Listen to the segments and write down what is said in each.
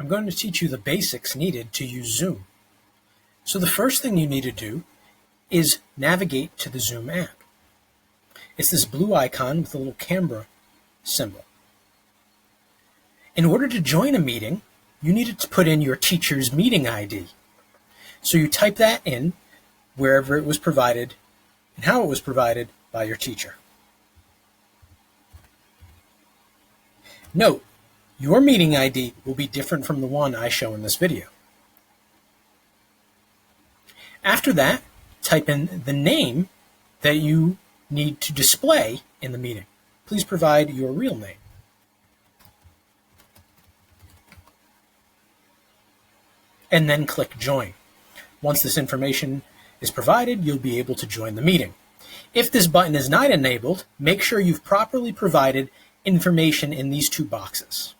I'm going to teach you the basics needed to use Zoom. So the first thing you need to do is navigate to the Zoom app. It's this blue icon with a little camera symbol. In order to join a meeting, you needed to put in your teacher's meeting ID. So you type that in wherever it was provided and how it was provided by your teacher. Note, your meeting ID will be different from the one I show in this video. After that, type in the name that you need to display in the meeting. Please provide your real name. And then click Join. Once this information is provided, you'll be able to join the meeting. If this button is not enabled, make sure you've properly provided information in these two boxes.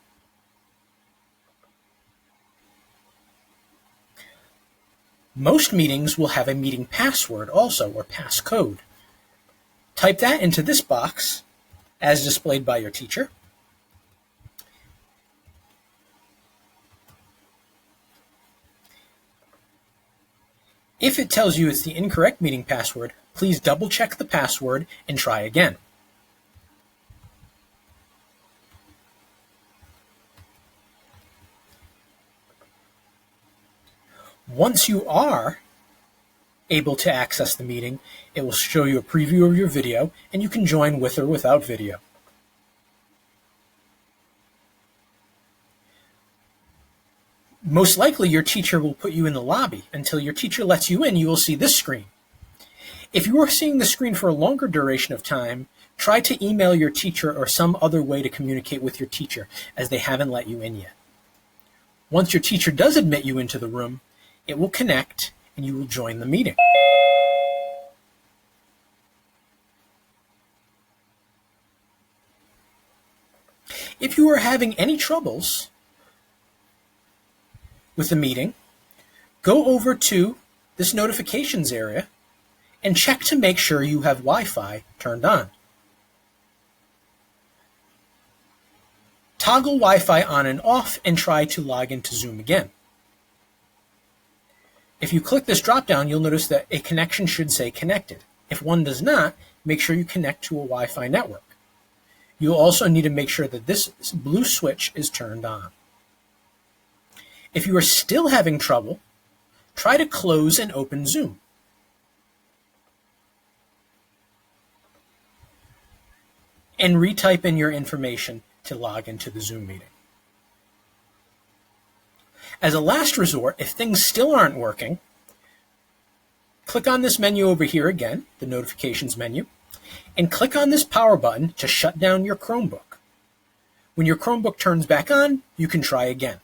Most meetings will have a meeting password also, or passcode. Type that into this box as displayed by your teacher. If it tells you it's the incorrect meeting password, please double check the password and try again. Once you are able to access the meeting, it will show you a preview of your video, and you can join with or without video. Most likely, your teacher will put you in the lobby. Until your teacher lets you in, you will see this screen. If you are seeing the screen for a longer duration of time, try to email your teacher or some other way to communicate with your teacher, as they haven't let you in yet. Once your teacher does admit you into the room, it will connect and you will join the meeting. If you are having any troubles with the meeting, go over to this notifications area and check to make sure you have Wi-Fi turned on. Toggle Wi-Fi on and off and try to log into Zoom again. If you click this drop-down, you'll notice that a connection should say connected. If one does not, make sure you connect to a Wi-Fi network. You'll also need to make sure that this blue switch is turned on. If you are still having trouble, try to close and open Zoom. And retype in your information to log into the Zoom meeting. As a last resort, if things still aren't working, click on this menu over here again, the notifications menu, and click on this power button to shut down your Chromebook. When your Chromebook turns back on, you can try again.